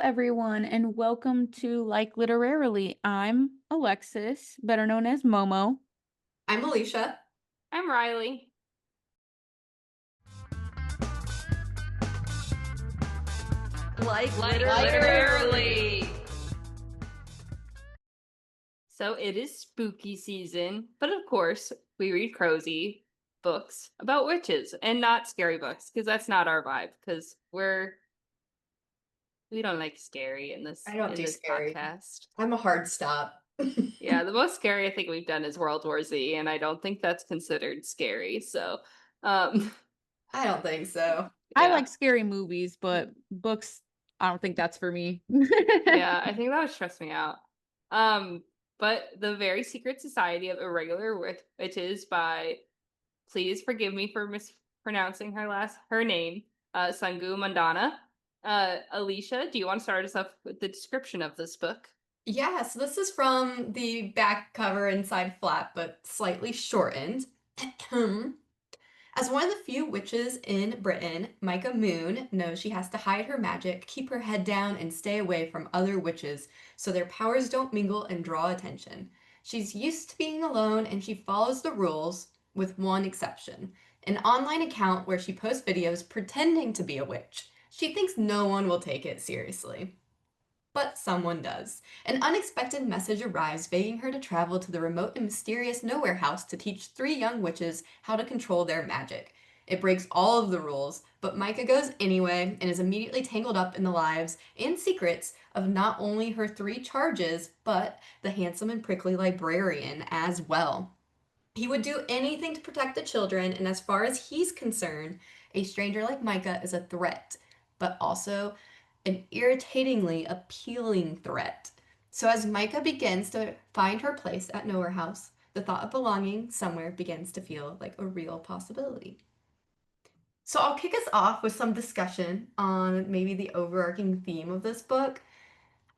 everyone, and welcome to Like Literarily. I'm Alexis, better known as Momo. I'm Alicia. I'm Riley. Literally. So it is spooky season, but of course, we read cozy books about witches and not scary books because that's not our vibe because we don't like scary in this I don't in do this scary. podcast. I'm a hard stop. Yeah, the most scary I think we've done is World War Z, and I don't think that's considered scary. So, um, I don't think so. I yeah. like scary movies, but books, I don't think that's for me. Yeah, I think that would stress me out. Um, but The Very Secret Society of Irregular Witches by, please forgive me for mispronouncing her name, Sangu Mandana. Alicia, do you want to start us off with the description of this book? Yeah, so this is from the back cover inside flap, but slightly shortened. As one of the few witches in Britain, Micah Moon knows she has to hide her magic, keep her head down, and stay away from other witches so their powers don't mingle and draw attention. She's used to being alone and she follows the rules, with one exception an online account where she posts videos pretending to be a witch. She thinks no one will take it seriously. But someone does. An unexpected message arrives begging her to travel to the remote and mysterious Nowhere House to teach three young witches how to control their magic. It breaks all of the rules, but Micah goes anyway and is immediately tangled up in the lives and secrets of not only her three charges, but the handsome and prickly librarian as well. He would do anything to protect the children, and as far as he's concerned, a stranger like Micah is a threat, but also an irritatingly appealing threat. So as Micah begins to find her place at Nowhere House, the thought of belonging somewhere begins to feel like a real possibility. So I'll kick us off with some discussion on maybe the overarching theme of this book.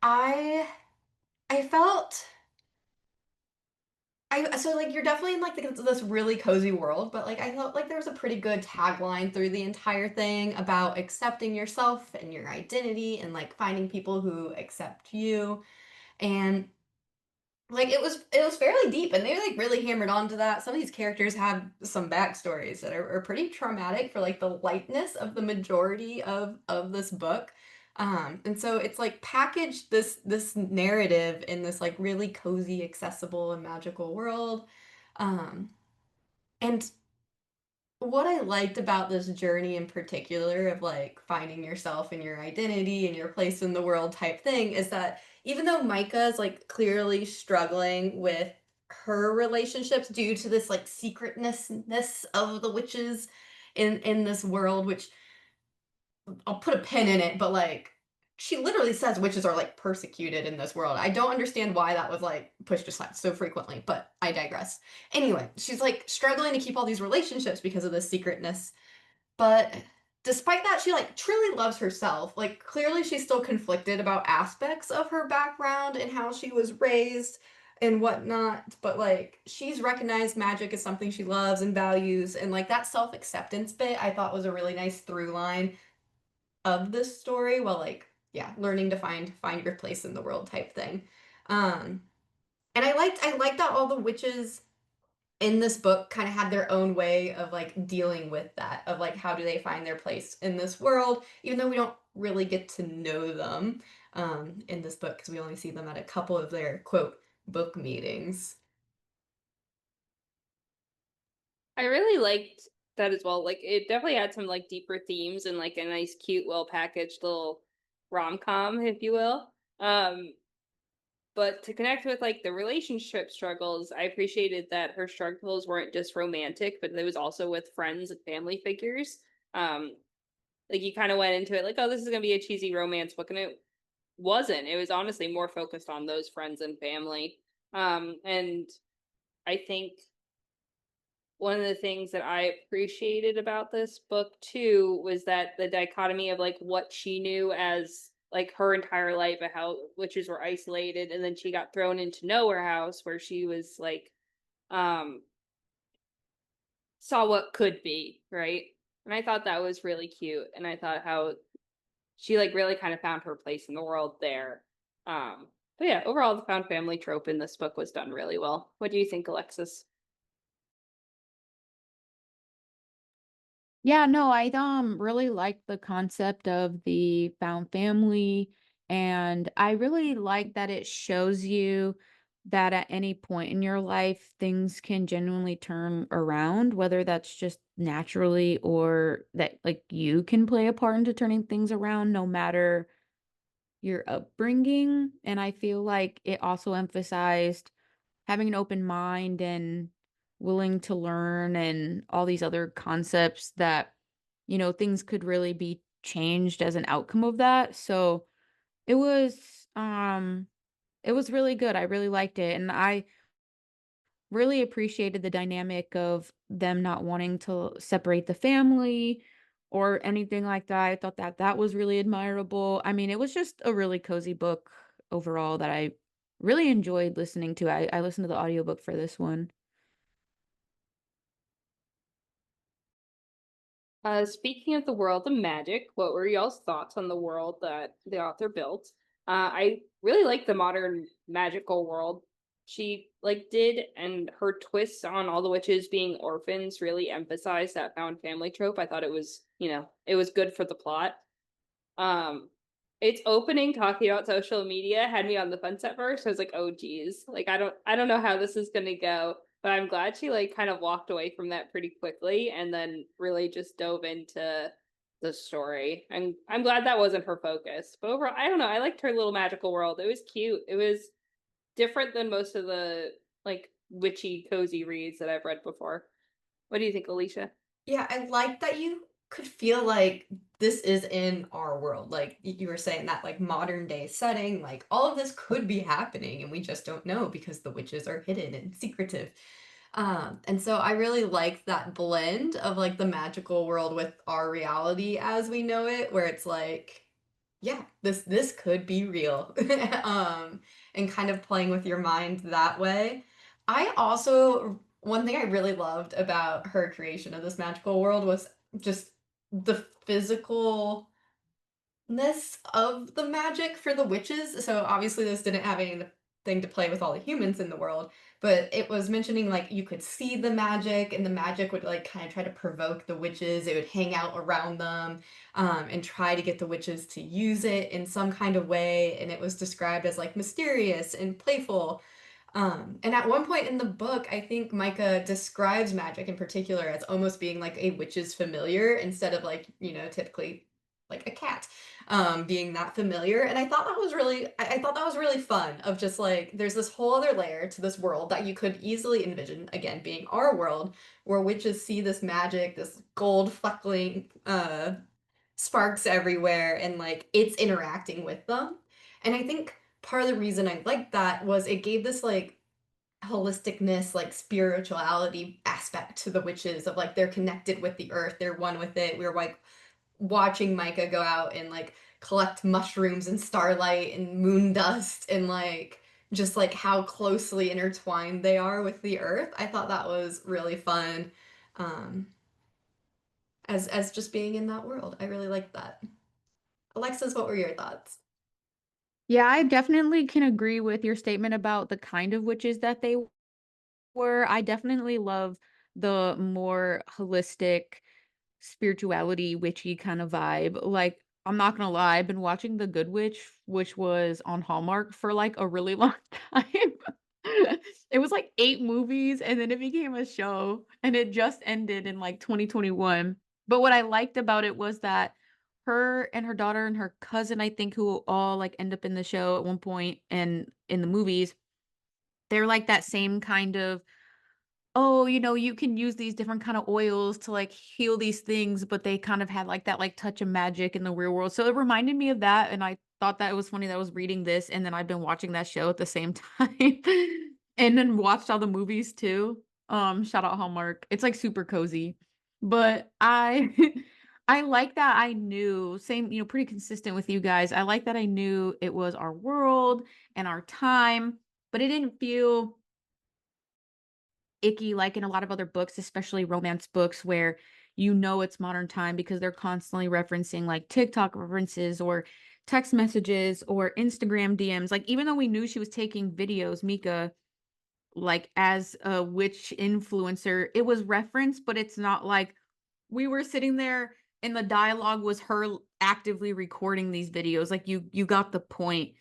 I I felt so like you're definitely in like this really cozy world, but like I felt like there was a pretty good tagline through the entire thing about accepting yourself and your identity and like finding people who accept you. And like it was fairly deep and they like really hammered onto that. Some of these characters have some backstories that are pretty traumatic for like the lightness of the majority of this book. And so it's like packaged this narrative in this like really cozy, accessible, and magical world. Um, and what I liked about this journey in particular of like finding yourself and your identity and your place in the world type thing is that even though Micah is like clearly struggling with her relationships due to this like secretness of the witches in this world, which I'll put a pin in it, but like she literally says witches are like persecuted in this world. I don't understand why that was like pushed aside so frequently, but I digress. Anyway, she's like struggling to keep all these relationships because of this secretness. But despite that, she like truly loves herself. Like clearly she's still conflicted about aspects of her background and how she was raised and whatnot. But like she's recognized magic as something she loves and values. And like that self-acceptance bit I thought was a really nice through line of this story while like yeah learning to find your place in the world type thing. um and I liked that all the witches in this book kind of had their own way of like dealing with that of like how do they find their place in this world even though we don't really get to know them in this book because we only see them at a couple of their quote book meetings. I really liked that as well. Like it definitely had some like deeper themes and like a nice, cute, well packaged little rom-com, if you will. But to connect with like the relationship struggles, I appreciated that her struggles weren't just romantic, but it was also with friends and family figures. Um, like you kind of went into it like, oh, this is gonna be a cheesy romance book, and it wasn't. It was honestly more focused on those friends and family. And I think one of the things that I appreciated about this book too was that the dichotomy of like what she knew as like her entire life of how witches were isolated, and then she got thrown into Nowhere House where she was like um saw what could be, right? And I thought that was really cute, and I thought how she like really kind of found her place in the world there. But yeah, overall the found family trope in this book was done really well. What do you think, Alexis? Yeah, no, I really like the concept of the found family, and I really like that it shows you that at any point in your life things can genuinely turn around, whether that's just naturally or that like you can play a part into turning things around no matter your upbringing. And I feel like it also emphasized having an open mind and willing to learn and all these other concepts that, things could really be changed as an outcome of that. So it was it was really good. I really liked it. And I really appreciated the dynamic of them not wanting to separate the family or anything like that. I thought that that was really admirable. I mean, it was just a really cozy book overall that I really enjoyed listening to. I listened to the audiobook for this one. Speaking of the world of magic, what were y'all's thoughts on the world that the author built? I really like the modern magical world she like did, and her twists on all the witches being orphans really emphasized that found family trope. I thought it was, it was good for the plot. Um, its opening talking about social media had me on the fence at first. I was like, "Oh geez, like I don't know how this is gonna go." But I'm glad she like kind of walked away from that pretty quickly and then really just dove into the story. And I'm glad that wasn't her focus. But overall, I don't know. I liked her little magical world. It was cute. It was different than most of the like witchy cozy reads that I've read before. What do you think, Alicia? Yeah, I like that you could feel like this is in our world. Like you were saying that like modern day setting, like all of this could be happening and we just don't know because the witches are hidden and secretive. And so I really like that blend of like the magical world with our reality as we know it, where it's like, yeah, this could be real. And kind of playing with your mind that way. I also one thing I really loved about her creation of this magical world was just the physicalness of the magic for the witches. So obviously this didn't have anything to play with all the humans in the world, but it was mentioning like you could see the magic and the magic would like kind of try to provoke the witches. It would hang out around them and try to get the witches to use it in some kind of way. And it was described as like mysterious and playful. And at one point in the book, I think Micah describes magic in particular as almost being like a witch's familiar instead of like, typically like a cat being that familiar. And I thought that was I thought that was really fun of just like there's this whole other layer to this world that you could easily envision again being our world where witches see this magic, this gold fleckling sparks everywhere and like it's interacting with them. And I think part of the reason I liked that was it gave this like holisticness, like spirituality aspect to the witches of like they're connected with the earth, they're one with it. We were like watching Micah go out and like collect mushrooms and starlight and moon dust and like just like how closely intertwined they are with the earth. I thought that was really fun. Um as just being in that world. I really liked that. Alexis, what were your thoughts? Yeah, I definitely can agree with your statement about the kind of witches that they were. I definitely love the more holistic spirituality witchy kind of vibe. Like, I'm not gonna lie, I've been watching The Good Witch, which was on Hallmark for like a really long time. It was like 8 movies and then it became a show and it just ended in like 2021. But what I liked about it was that her and her daughter and her cousin, I think, who all like end up in the show at one point and in the movies, they're like that same kind of, "Oh, you can use these different kind of oils to, like, heal these things," but they kind of had, like, that, like, touch of magic in the real world, so it reminded me of that, and I thought that it was funny that I was reading this, and then I've been watching that show at the same time, and then watched all the movies too. Shout out Hallmark. It's, like, super cozy, but I I like that I knew same, pretty consistent with you guys. I like that I knew it was our world and our time, but it didn't feel icky like in a lot of other books, especially romance books where, you know it's modern time because they're constantly referencing like TikTok references or text messages or Instagram DMs. Like even though we knew she was taking videos, Mika, like as a witch influencer, it was referenced, but it's not like we were sitting there and the dialogue was her actively recording these videos. Like you got the point.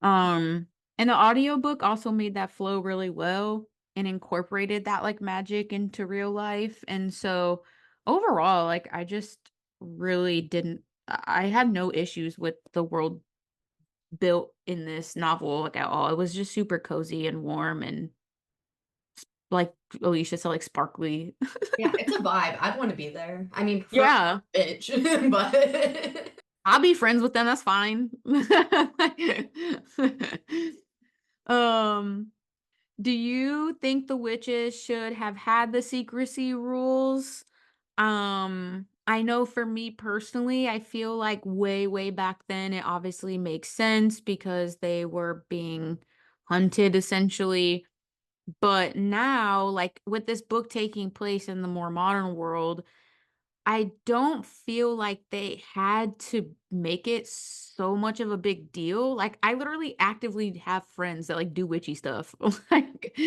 And the audiobook also made that flow really well and incorporated that like magic into real life. And so overall, like I just really didn't I had no issues with the world built in this novel like at all. It was just super cozy and warm and like Alicia said, like sparkly. Yeah, it's a vibe. I'd want to be there. I mean, prefer Yeah. bitch, but I'll be friends with them, that's fine. um Do you think the witches should have had the secrecy rules? I know for me personally, I feel like way back then it obviously makes sense because they were being hunted essentially. But now, like with this book taking place in the more modern world, I don't feel like they had to make it so much of a big deal. Like I literally actively have friends that like do witchy stuff. Like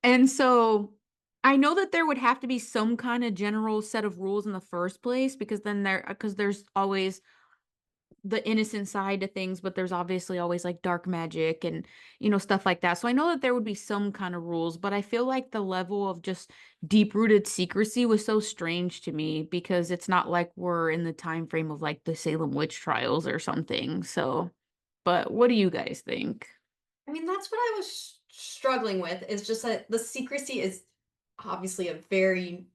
and so I know that there would have to be some kind of general set of rules in the first place because then because there's always the innocent side to things, but there's obviously always like dark magic and stuff like that. So I know that there would be some kind of rules, but I feel like the level of just deep-rooted secrecy was so strange to me because it's not like we're in the time frame of like the Salem witch trials or something. So, but what do you guys think? I mean, that's what I was struggling with is just that the secrecy is obviously a very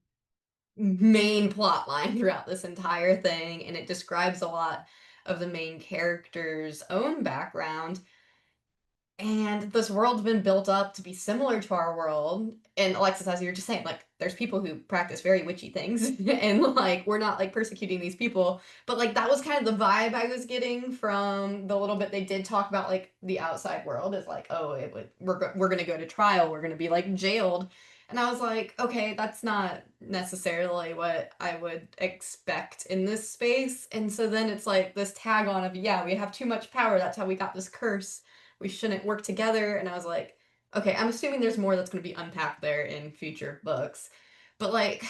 main plot line throughout this entire thing, and it describes a lot of the main character's own background. And this world's been built up to be similar to our world. And Alexis, as you were just saying, like, there's people who practice very witchy things, and like, we're not like persecuting these people. But like, that was kind of the vibe I was getting from the little bit they did talk about, like, the outside world is like, oh, we're gonna go to trial, we're gonna be like jailed. And I was like, okay, that's not necessarily what I would expect in this space. And so then it's like this tag on of, yeah, we have too much power. That's how we got this curse, we shouldn't work together. And I was like, okay, I'm assuming there's more that's going to be unpacked there in future books. But like,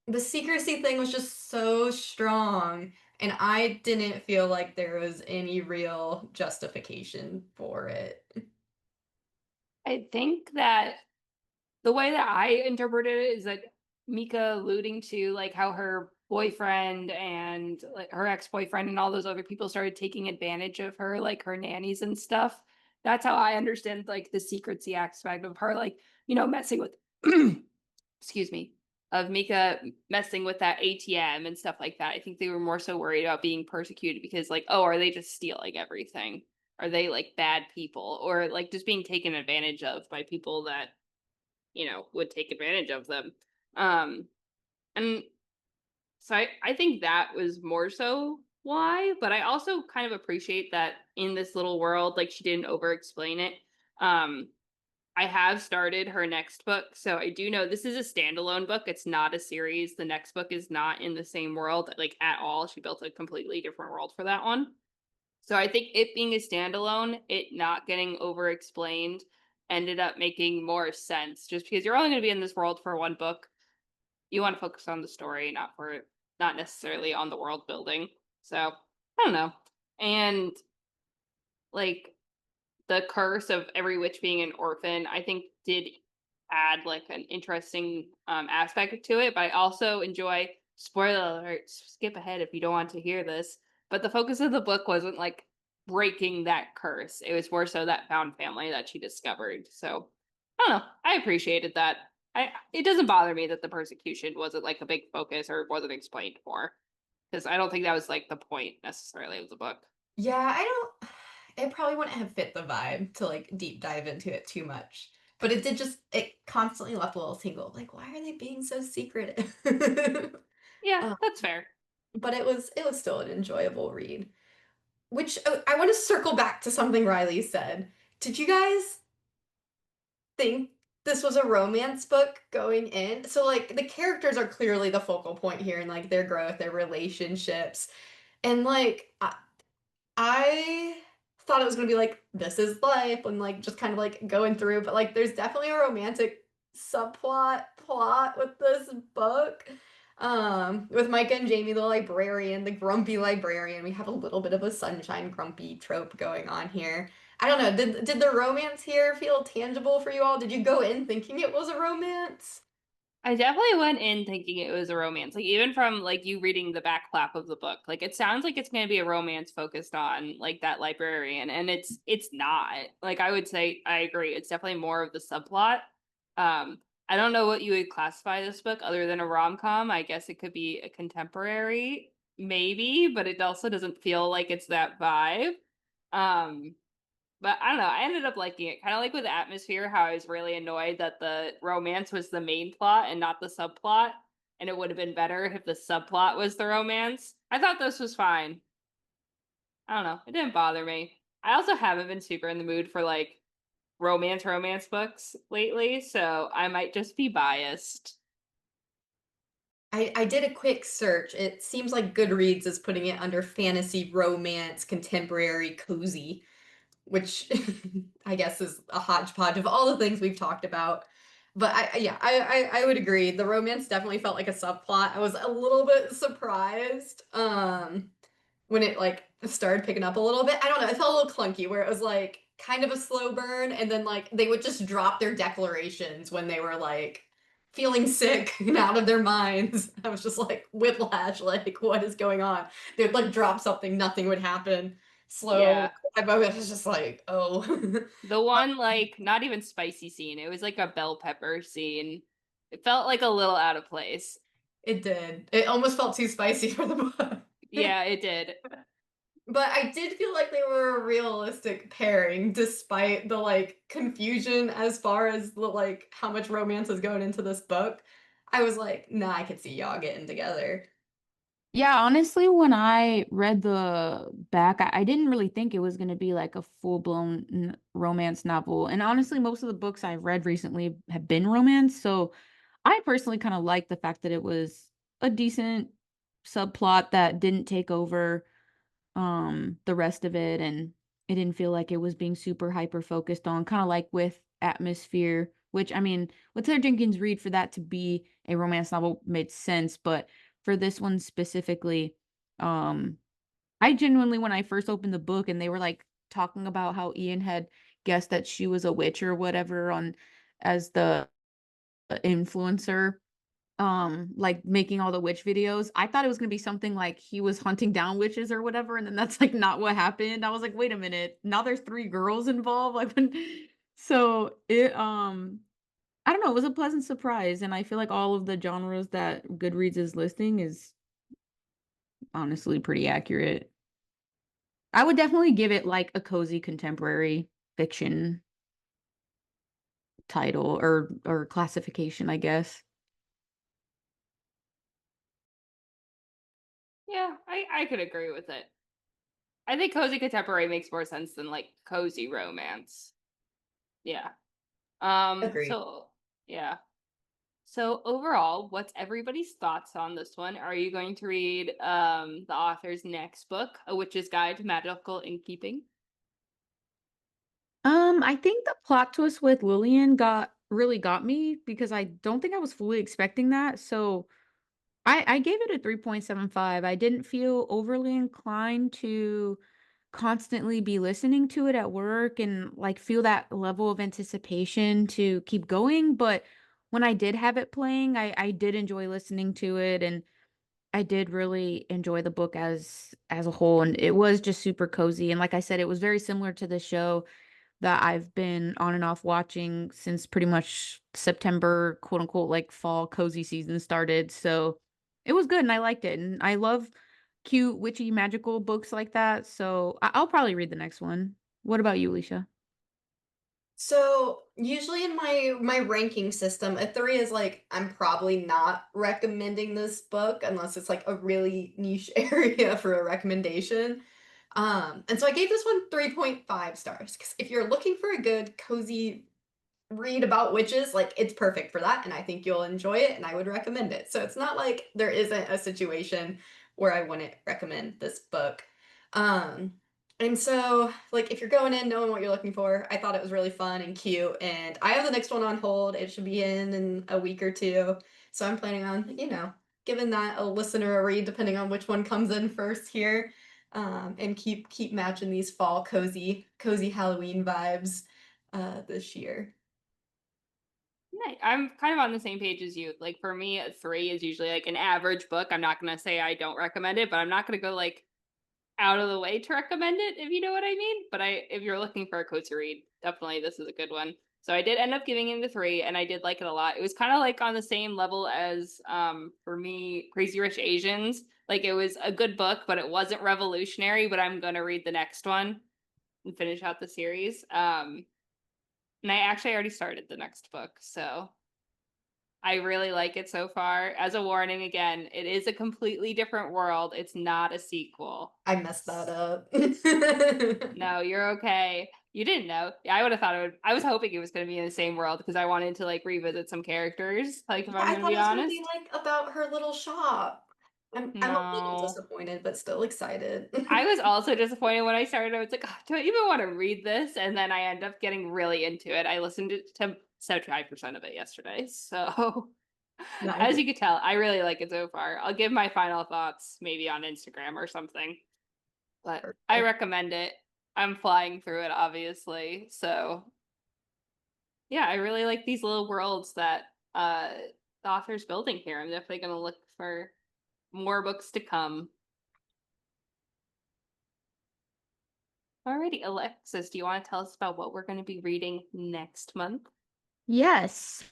the secrecy thing was just so strong. And I didn't feel like there was any real justification for it. I think that the way that I interpreted it is that Mika alluding to like how her boyfriend and like her ex-boyfriend and all those other people started taking advantage of her, like her nannies and stuff. That's how I understand like the secrecy aspect of her, like, messing with excuse me, of Mika messing with that ATM and stuff like that. I think they were more so worried about being persecuted because, like, oh, are they just stealing everything? Are they like bad people? Or like just being taken advantage of by people that, would take advantage of them. Um, and so I think that was more so why, but I also kind of appreciate that in this little world, like she didn't over explain it. Um, I have started her next book, so I do know this is a standalone book. It's not a series. The next book is not in the same world, like at all. She built a completely different world for that one. So I think it being a standalone, it not getting over explained, ended up making more sense. Just because you're only going to be in this world for one book, you want to focus on the story, not necessarily on the world building. So I don't know. And like the curse of every witch being an orphan, I think did add like an interesting aspect to it. But I also enjoy, spoiler alert, skip ahead if you don't want to hear this. But the focus of the book wasn't like breaking that curse. It was more so that found family that she discovered. So I don't know. I appreciated that. It doesn't bother me that the persecution wasn't like a big focus or wasn't explained more. Because I don't think that was like the point necessarily of the book. Yeah, I don't. It probably wouldn't have fit the vibe to like deep dive into it too much. But it did just, it constantly left a little tingle. Like, why are they being so secretive? Yeah, um, that's fair. but it was still an enjoyable read. Which I want to circle back to something Riley said. Did you guys think? this was a romance book going in. So like the characters are clearly the focal point here and like their growth, their relationships. And like I thought it was gonna be like, this is life and like just kind of like going through, but like there's definitely a romantic plot with this book. With Micah and Jamie, the librarian, the grumpy librarian. We have a little bit of a sunshine grumpy trope going on here. I don't know. Did the romance here feel tangible for you all? Did you go in thinking it was a romance? I definitely went in thinking it was a romance. Like even from like you reading the back flap of the book, like it sounds like it's going to be a romance focused on like that librarian, and it's not. Like I would say I agree. It's definitely more of the subplot. I don't know what you would classify this book other than a rom-com. I guess it could be a contemporary, maybe, but it also doesn't feel like it's that vibe. Um but I don't know. I ended up liking it. Kind of like with Atmosphere, how I was really annoyed that the romance was the main plot and not the subplot. And it would have been better if the subplot was the romance. I thought this was fine. I don't know. It didn't bother me. I also haven't been super in the mood for like romance books lately, so I might just be biased. I did a quick search. It seems like Goodreads is putting it under fantasy, romance, contemporary, cozy, which I guess is a hodgepodge of all the things we've talked about. But yeah, I would agree. The romance definitely felt like a subplot. I was a little bit surprised. When it like started picking up a little bit. I don't know, it felt a little clunky where it was like kind of a slow burn and then like they would just drop their declarations when they were like feeling sick and out of their minds. I was just like whiplash, like what is going on? They'd like drop something, nothing would happen. Slow. Yeah. I was just like, oh. The one, like, not even spicy scene, it was like a bell pepper scene. It felt like a little out of place. It did. It almost felt too spicy for the book. Yeah, it did. But I did feel like they were a realistic pairing despite the, like, confusion as far as the, like, how much romance is going into this book. I was like, "Nah, I could see y'all getting together." Yeah, honestly, when I read the back, I didn't really think it was going to be like a full-blown romance novel. And honestly, most of the books I've read recently have been romance. So I personally kind of like the fact that it was a decent subplot that didn't take over the rest of it, and it didn't feel like it was being super hyper focused on, kind of like with Atmosphere, which I mean, with Taylor Jenkins Reid, for that to be a romance novel made sense, but for this one specifically, um I genuinely, when I first opened the book and they were like talking about how Ian had guessed that she was a witch or whatever on as the influencer, like making all the witch videos. I thought it was gonna be something like he was hunting down witches or whatever, and then that's like not what happened. I was like, wait a minute, now there's three girls involved. Like when so it I don't know, it was a pleasant surprise, and I feel like all of the genres that Goodreads is listing is honestly pretty accurate. I would definitely give it like a cozy contemporary fiction title or classification, I guess. Yeah, I could agree with it. I think cozy contemporary makes more sense than like cozy romance. Yeah. Agreed. So yeah. So overall, what's everybody's thoughts on this one? Are you going to read the author's next book, A Witch's Guide to Magical Innkeeping? I think the plot twist with Lillian got me because I don't think I was fully expecting that. So I gave it a 3.75. I didn't feel overly inclined to constantly be listening to it at work and like feel that level of anticipation to keep going. But when I did have it playing, I did enjoy listening to it, and I did really enjoy the book as a whole. And it was just super cozy. And like I said, it was very similar to the show that I've been on and off watching since pretty much September, quote unquote, like fall cozy season started. So it was good and I liked it. And I love cute, witchy, magical books like that. So I'll probably read the next one. What about you, Alicia? So, usually in my ranking system, a 3 is like, I'm probably not recommending this book unless it's like a really niche area for a recommendation. And so I gave this one 3.5 stars because if you're looking for a good, cozy read about witches, like it's perfect for that, and I think you'll enjoy it, and I would recommend it. So it's not like there isn't a situation where I wouldn't recommend this book. Um, and so, like, if you're going in knowing what you're looking for, I thought it was really fun and cute. And I have the next one on hold. It should be in a week or two. So I'm planning on, giving that a listener a read, depending on which one comes in first here, and keep matching these fall cozy Halloween vibes this year. Nice. I'm kind of on the same page as you. Like for me, a 3 is usually like an average book. I'm not gonna say I don't recommend it, but I'm not gonna go like out of the way to recommend it, if you know what I mean. But if you're looking for a cozy read, definitely this is a good one. So I did end up giving it a 3, and I did like it a lot. It was kind of like on the same level as for me, Crazy Rich Asians. Like it was a good book, but it wasn't revolutionary. But I'm gonna read the next one and finish out the series. And I actually already started the next book, so I really like it so far. As a warning, again, it is a completely different world. It's not a sequel. I messed that up. No, you're okay. You didn't know. I would have thought it would. I was hoping it was going to be in the same world because I wanted to like revisit some characters. Like, if Yeah, I'm I going to thought be it was gonna be honest, like about her little shop. I'm a little no. disappointed, but still excited. I was also disappointed when I started. I was like, oh, do I even want to read this? And then I end up getting really into it. I listened to 75% of it yesterday. So, as Nice. you could tell, I really like it so far. I'll give my final thoughts maybe on Instagram or something. But I Perfect. recommend it. I'm flying through it, obviously. So, yeah, I really like these little worlds that the author's building here. I'm definitely going to look for more books to come. Alrighty, Alexis, do you want to tell us about what we're going to be reading next month? Yes.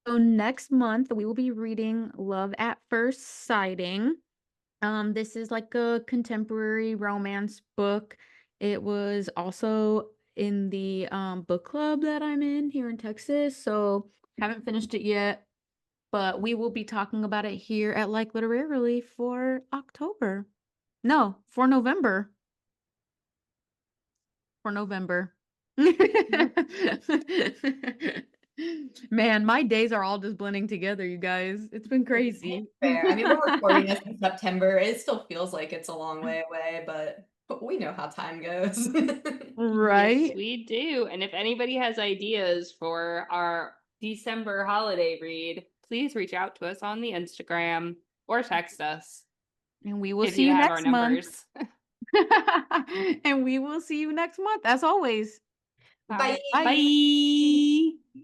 So next month we will be reading Love at First Sighting. This is like a contemporary romance book. It was also in the book club that I'm in here in Texas, so haven't finished it yet, but we will be talking about it here at Like Literarily for October. No, for November. For November. Man, my days are all just blending together, you guys. It's been It's crazy. fair. I mean, we're recording this in September. It still feels like it's a long way away, but we know how time goes. Yes, Right? we do. And if anybody has ideas for our December holiday read, please reach out to us on the Instagram or text us And we will if see you you have our next month. numbers. And we will see you next month, as always. All Bye. right. Bye. Bye.